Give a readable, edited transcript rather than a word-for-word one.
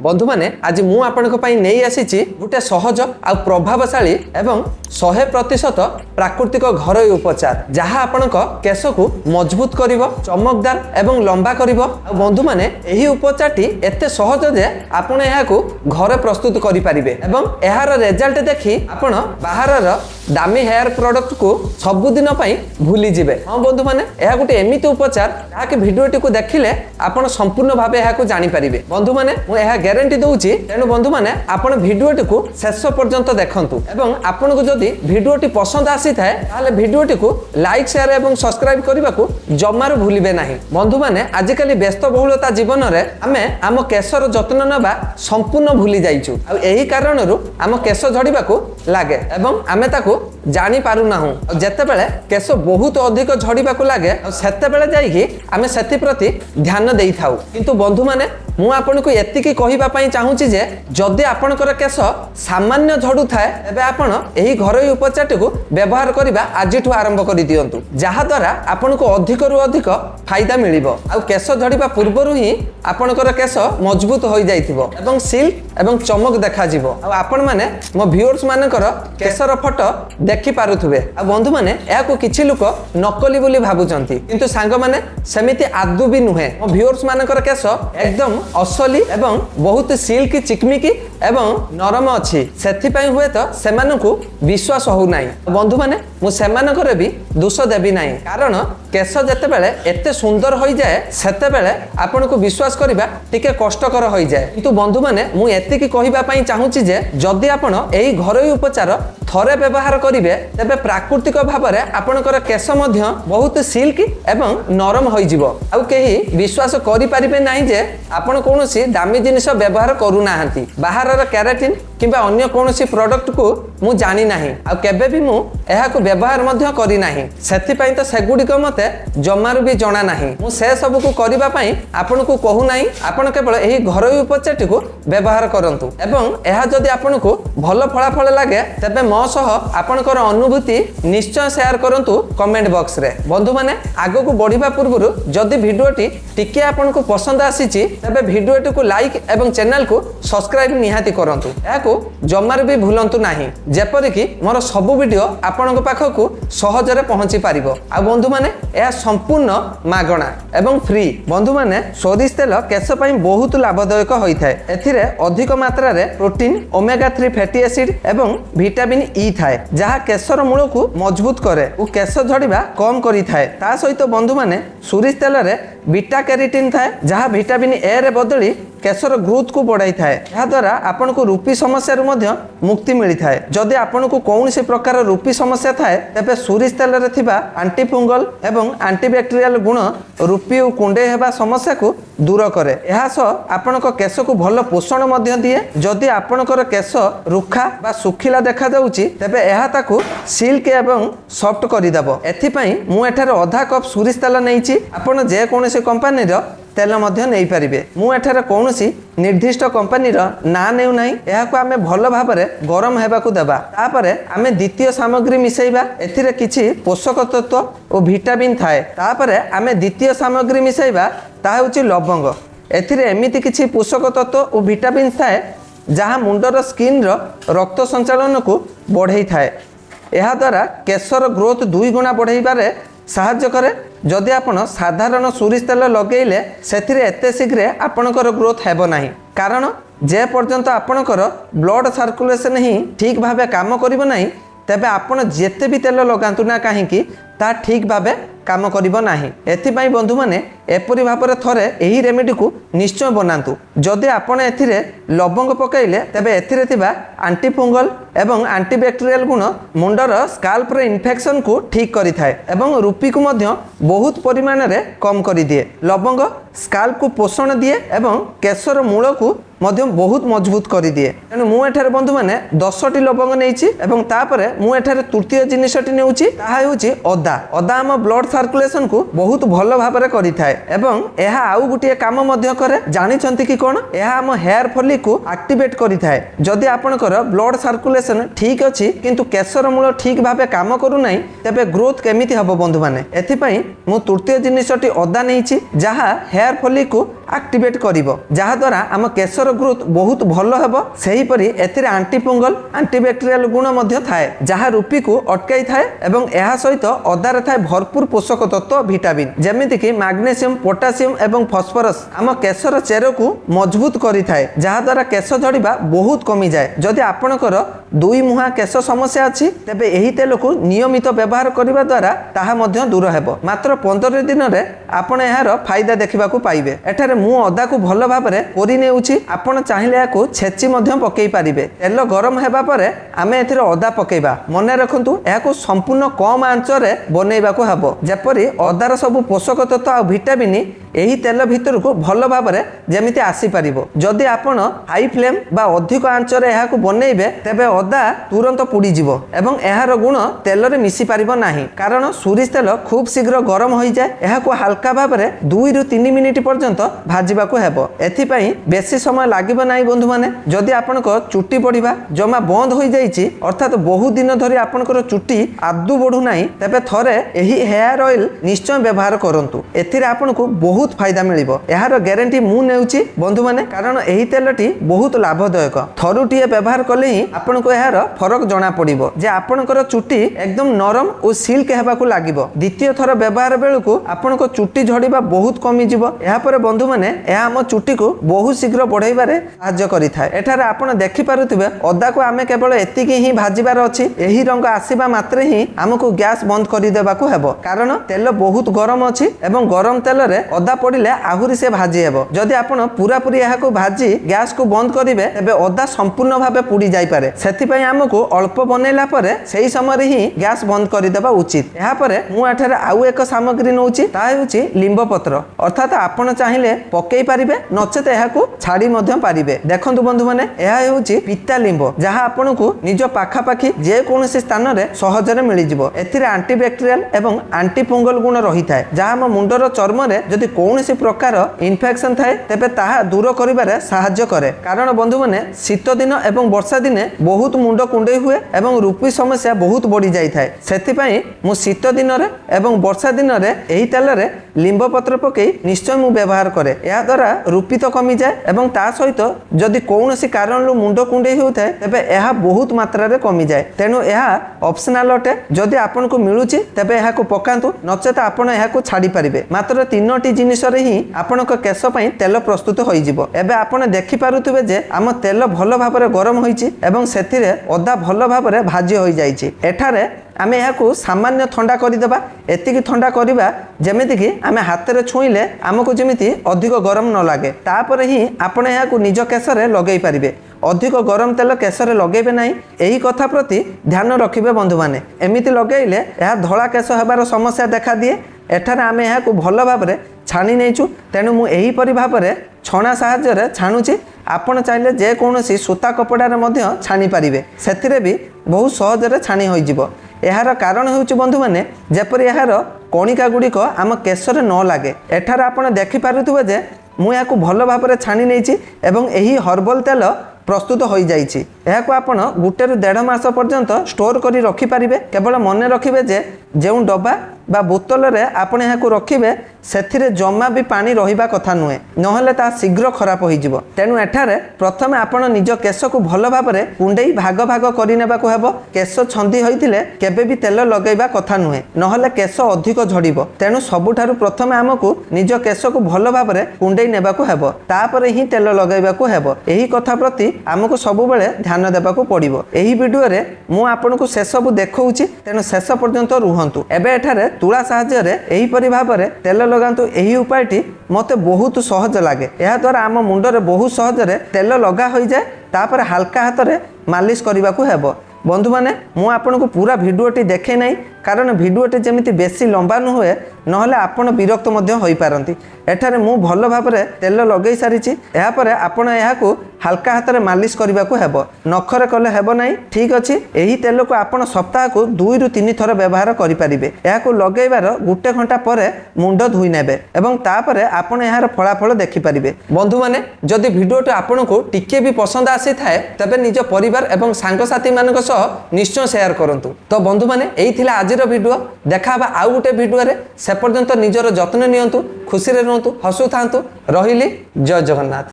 बंधु मैंने आज मु आपण नहीं आसी गोटे सहज आ प्रभावशाली एवं 100% प्राकृतिक घरोई उपचार जहाँ आपण केश को मजबूत कर चमकदार एवं लंबा कर बंधु मैंने यही उपचार एते सहज जे आपण को घरे प्रस्तुत करें एवं यार रिजल्ट देखी आपण बाहर दामी हेयर प्रोडक्ट को सबुदिन भूली जिबे। हाँ बंधु मैंने यह गोटे एमती उपचार जहाँकि भिडियोटी को देखिले आपण संपूर्ण भाव यह जानीपर बंधु मैंने मुझे ग्यारंटी दूची तेणु बंधु मैंने आपण भिडियोटी को शेष पर्यंत देखंतु एवं आपन को जदि भिडियोटी पसंद आसी थाए ताले भिडियोटी को लाइक शेयर एवं सब्सक्राइब करने को जमार भूलिबे नहीं। बंधु मैंने आजिकल व्यस्त बहुलता जीवन में आमे आम केशर जत्न नबा संपूर्ण भूली जाइछु आ एही कारणरू आम केश झड़िबा को लागे एवं आमे ताको जानी पारु नाहु जेते बेले केश बहुत अधिक झड़िबा को लागे सेते बेले जाइकी आमे सेति प्रति ध्यान देई थाउ। किंतु बंधु माने मु आपन को एतिकी कहिबा पई चाहूची जे जदि आपनकर केश सामान्य झड़ू थाए तबे आपण एही घरोई उपचारटी को व्यवहार करिबा आजिठु आरंभ करि दियंतु जहा द्वारा आपन को अधिक रु अधिक फायदा मिलिबो आ केश झड़िबा पूर्वरु ही आपनकर केश मजबूत होई जाइथिबो एवं सिल्क एवं चमक देखा जिवो आ आपण माने मो व्यूअर्स मानकर केशर फोटो देखि पारुथुबे आ बंधु माने याको किछि लोक नकली बोली भाबुचंती किंतु सांग माने सेमिति आदु भी नुहे। मो व्यूअर्स मानकर केश एकदम असली एवं बहुत सिल्क चिकमिकी एवं नरम अच्छी सेथि पई हुए तो सेमानकु विश्वास हो नाही। बंधु माने मु सेमानकर भी दोष देबी नाही कारण केश जते बेले एते सुंदर होई जाए सेते बेले आपन को विश्वास करबा टिके कष्टकर होई जाए। किंतु बंधु माने मु एतिकी कहिबा पई चाहूची जे जदि आपण एही घरोई उपचार थरे व्यवहार करिवे तबे प्राकृतिक भाव में आपनकर केश मध्य बहुत सिल्क एवं नरम होई जिवो आ केही विश्वास करि परिबे नाही जे आपण कोनोसी दामी जिनिस व्यवहार करू नाहंती बाहरर केराटिन किंबा अन्य कोनोसी प्रोडक्ट को मु जानी नाही आ केबे भी मु एहा को व्यवहार मध्य करी नाही सेथि पई तो सेगुडी को मते जमारु भी जणा नाही। मु से सब को करिबा पई आपण को कहू नाही आपण केवल एही घरोई उपचारटी को व्यवहार करंतु एवं एहा जदि आपण को भलो फलाफल लागे तबे मो सह आपनकर अनुभूति निश्चय शेयर करंतु कमेंट बॉक्स रे। बंधु माने आगो को बढ़िबा पूर्व जदि भिडियोटी टिके आपन को पसंद आसीची तबे भिडियोटी को लाइक एवं चैनल को सब्सक्राइब निहाती करंतु याको जमार भी भूलंतु नाही जेपरि कि मोर सब वीडियो आपन पाखकु सहजरे पहुंची पारिबो। आ बंधु माने यह संपूर्ण मागणा एवं फ्री। बंधु माने सोरिष तेल केश पई बहुत लाभदायक होइथाय एथिरे अधिक मात्रा रे प्रोटीन ओमेगा 3 फैटी एसिड एवं विटामिन ई थाए जहा केशर मूल को मजबूत करे और केश झड़िबा कम करि थाए। ता सहित बंधु माने सोरिष तेल रे बीटा कैरोटीन थाए जहा विटामिन ए रे बदली केशर ग्रोथ को बढ़ाई थाए यह द्वारा आपन को रूपी समस्या मध्य मुक्ति मिली थाए। जदि आपन को कौन से प्रकार रूपी समस्या थाए तबे सोरिष तेल रे थिबा एंटीफंगल एवं एंटीबैक्टेरियल गुण रूपी और कुंडे हेबा समस्या को दूर करे यह सह आपन को केश को भल पोषण मध्य दिए। जदि आपनकर केश रुखा बा सुखिला देखा जाउची तबे यह ताकू सिल्क एवं सॉफ्ट करि देबो। एथि पई मु एठारे आधा कप सोरिष तेल नैची आपन जे कोनोसी कंपनी रो तेल मध्य नहीं पारिबे। मु एठारे कोनोसी निर्दिष्ट कंपनी रो ना नेउ नाही एहाको आमे भल भाव में गरम हेबाकू देबा तापरे आमे द्वितीय सामग्री मिसैबा एथिरे किछि पोषक तत्व और विटामिन थाए तापरे आमे द्वितीय सामग्री मिसैबा ता होछि लवंग एथिरे एमिति किछि पोषक तत्व और विटामिन थाए जहाँ मुंडर स्किन रो रक्त संचालन को बढ़ाई थाए यह द्वारा केशर ग्रोथ 2 गुणा बढ़ाइबारे साहाय्य करे। जदि आपण साधारण सोरिष तेल लगेइले सेथिरे एते शीघ्र आपणकर ग्रोथ हेबो नाही कारण जे पर्यंत आपणकर ब्लड सर्कुलेशन ही ठीक भाबे काम करिवो नाही तेबे आपण जेते भी तेल लगांतु ना काहेकि ता ठीक भाबे काम करिवो नाही। एथिपाई बंधु माने एपरि भाबरे थरे एही रेमेडी को निश्चय बनांतु। जदि आपण एथिरे लवंग पकाइले तबे एथिरे थिबा एंटीफंगल एवं एंटीबैक्टेरियल गुण मुंडर स्काल्प रे इन्फेक्शन को ठीक करि थाए एवं रूपी को मध्य बहुत परिमाण रे कम करि दिए। लवंग स्काल्प को पोषण दिए एवं केशर मूल को मध्य बहुत मजबूत कर दिए। तेणु मु एठारे बंधु माने 10टी लवंग नेइछि एवं तापरे मु एठारे तृतीय जिनिसटी नेउछि ताहा हेउछि अदा। अदा आम ब्लड सर्कुलेशन को बहुत भल भाव में करिथाए एवं यह आउ गुटिए काम मध्य करे जानिछंती कि कोन यह आम हेयर फॉलिक को एक्टिवेट करिथाए। जदि आपनकर ब्लड सर्कुलेशन ठीक अछि किंतु केशर मूल ठीक भाबे काम करू नाही तबे ग्रोथ केमिति हबो बंधु माने एथि पई मु तृतीय जिनिसटी अदा नेइछि जहा हेयर फॉलिक को आक्टिवेट करिवो जहा द्वारा आम केशर ग्रोथ बहुत भलो हेबो सेहीपरि एथिरे आंटी फंगल आंटीबैक्टेरियल गुण मध्य थाए जहा रूपी को अटकाई थाए एवं एहा सहित अदार थाए भरपूर पोषक तत्व विटामिन जेमिति कि मैग्नीशियम पोटासियम एवं फॉस्फोरस आम केशर चेर को मजबूत करि थाए जहा द्वारा केश झड़िबा बहुत कमी जाए जदि आपणकर दुई मुहा केश समस्या अछि तेबे एही तेल को नियमित व्यवहार करिबा द्वारा ताहा मध्य दूर हेबो मात्र 15 दिन रे आपण एहार फायदा देखिबा को पाइबे एठारे मु अदा को भलो भाबरे कोरि नेउछि आपण चाहिले याको छेची मध्य पकेई पारिबे तेल गरम हेबा परे आमे एथिरे अदा पकेइबा मने रखंतु याको संपूर्ण कम आंच रे बनेइबा को हबो जेपरि अदार सब पोषक तत्व आ विटामिन एही तेल भितर को भलो भाबरे जेमिति आसी पारिबो जदि आपण हाई फ्लेम बा अधिक आंच रे याको बनेइबे तेबे अदा तुरंत पुडी जिवो एवं एहार गुण तेल रे मिसी पारिबो नाही कारण सोरिष तेल खूब शीघ्र गरम होई जाय याको हल्का भाबरे 2 रु 3 मिनिट पर्यंत भाजिबा को हेबो एथि पई बेसी समय लागिबो नाही बंधु माने जदि आपनको चुट्टी पड़िबा जमा बंद होई जाईची अर्थात बहुत दिन धरि आपनकर चुट्टी आदु बढु नाही तेबे थरे एही हेयर ऑयल निश्चय व्यवहार करंतु एथिरे आपनको बहुत फायदा मिलिबो एहार ग्यारंटी मु नेउची बंधु माने कारण एही तेलटी बहुत लाभदायक थरुटिए व्यवहार कले ही आपनको एहार फरक जणा पड़िबो जे आपनकर चुट्टी एकदम नरम और सिल्क हेबा को लागिबो द्वितीय थर व्यवहार बेलको आपनको चुट्टी झड़िबा बहुत कमी जिवो एहा पर बंधु माने एहा हम चुट्टी को बहुत शीघ्र बढ़ाइबारे सहायता करिथाय एठारे आपण देखि पारुथिबे अदा को आमे केवल एतिकी ही भाजिबार अछि एही रंग आसीबा मात्रे ही हमको गैस बंद करि देबा को हेबो कारण तेल बहुत गरम अछि एवं गरम तेल रे अदा पड़िले आहुरी से भाजी हेबो जदि आपण पूरा पूरी एहा को भाजी गैस को बंद करिवे तबे अदा संपूर्ण भाबे पुडी जाई पारे सेति पई हमको अल्प बनेला परे सेही समय रे ही गैस बंद करि देबा उचित एहा परे मु एठारे आउ एक सामग्री नउची ता हेउची लिंब पत्र अर्थात आपण चाहिले पकेई पारिबे नचेत एहा को छाडी मध्य पारिबे देखंतु बंधु माने एहा हेउची पिता लिंब जहा आपनको निज पाखा पाखी जे कोनोसी स्थान रे सहजरे मिलि जिवो एथिरे एंटीबैक्टेरियल एवं एंटी फंगल गुण रही थाए जहा हम मुंडर चर्म रे जदि कोनोसी प्रकार इन्फेक्शन थाए तेबे ताहा दूर करिबारे सहायता करे कारण बंधु माने शीत दिन एवं वर्षा दिने बहुत मुंड कुंडे हुए एवं रूपी समस्या बहुत बढ़ी जाई थाए सेति पई मु शीत दिन रे एवं वर्षा दिन रे एही तेल रे लिंब पत्र पकई निश्चय मु व्यवहार करे या द्वारा रूपी तो कमी जाए एवं ता सहित जदि कोनोसी कारण मुंड कुंडे होउଥାଏ तेबे एहा बहुत मात्रा रे कमी जाए तेनु एहा ऑप्शनल अटे जदि आपन को मिलुची तेबे एहा को पकांतु नचेत आपण एहा को छाडी परिबे मात्र तीनोटी जिनिस रे ही आपण को केश पई तेल प्रस्तुत होई जिवो एबे आपण देखि पारुथिबे जे आम तेल भलो भाबरे गरम होईची एवं सेथिरे अदा भलो भाबरे भाजी होई जाईची एठारे आमे एहा को सामान्य ठंडा करि देबा एतिकी ठंडा करिबा जेमिति कि आमे हाथ रे छुईले हमको जेमिति अधिक गरम न लागे तापरे ही आपण एहा को निज केशरे लगेई पारिबे अधिक गरम तेल केशरे लगेबे नाही एही कथा प्रति ध्यान रखिबे बंधु माने एमिति लगेइले एहा धळा केश हेबार समस्या देखा दिए एठारे आमे एहा को भलो भाबरे छाणी नेइछु तेनु मु एही परि भाबरे छणा सहायता रे छाणुची आपण चाहिले जे कोनोसी सूता कपड़ा रे मध्य छाणी पारिबे सेथिरे भी बहुत सहज रे छाणी होई जिवो एहार कारण होउची बंधु माने जेपरि एहार कणिका गुडीक आम केशरे न लागे एठार आपण देखि पारुथुबे जे मु याकू भलो भाबरे छाणी नेइची एवं एही हर्बल तेल प्रस्तुत हो जाइछि एहाकू आपण गुटे रु 1.5 मास पर्यंत स्टोर करी रखि पारिबे केवल मने रखिबे जे जेउ डब्बा बा बोतल रे आपण एहाकू रखिबे सेथिरे जमा भी पानी रहिबा कथा नुहे नहले ता शीघ्र खराब होई जिवो तेनु एठारे प्रथमे आपण निज केश को भलो भाबरे कुंडेई भाग भाग करि नेबा को हेबो केश छंदी होइतिले केबे भी तेल लगेबा कथा नुहे नहले केश अधिक झड़िबो तेनु सबुठारु प्रथमे हमकू निज केश को भलो भाबरे कुंडेई नेबा को हेबो तापरे ही तेल लगेबा को हेबो एही कथा प्रति हमकू सबु बेले ध्यान देबा को पड़िबो एही वीडियो रे मु आपनको से सब देखौची तेनु शेष पर्यंत रुहंतु एबे एठारे तुळा सहायता रे एही परि भाबरे तेल लगांतु एही उपायटी मते बहुत सहज लागे एहा द्वारा आम मुंड रे बहुत सहज रे तेल लगा होई जाय तापर हल्का हाथ रे मालिश करबा को हेबो बंधु माने मु आपनको पूरा वीडियोटी देखे नाही कारण वीडियोटी जेमिति बेसी लंबा न हुए नहले आपण विरक्त मध्य होई पारंती एठारे मु भलो भाबरे तेल लगेई सारिछि एहा परे आपण एहाकू हल्का हाथ रे मालिश करबा को हेबो नखरे कले हेबो नाही ठीक अछि एही तेल को आपण सप्ताह को 2 रु 3 थर व्यवहार करि परिबे एहाकू लगेइबार गुटे घंटा परे मुंड धुई नेबे एवं तापरे आपण एहार फलाफल देखि परिबे बंधु माने जदि वीडियोटी आपनको टिके भी पसंद आसी थाए तबे निज परिवार एवं सांग साथी मानक सह निश्चय शेयर करंतु तो बंधु माने एही थिला आज ଆଜିର ଭିଡ଼ିଓ ଦେଖା ହେବା ଆଉ ଗୋଟେ ଭିଡ଼ିଓରେ। ସେ ପର୍ଯ୍ୟନ୍ତ ନିଜର ଯତ୍ନ ନିଅନ୍ତୁ, ଖୁସିରେ ରୁହନ୍ତୁ, ହସୁଥାନ୍ତୁ। ରହିଲି, ଜୟ ଜଗନ୍ନାଥ।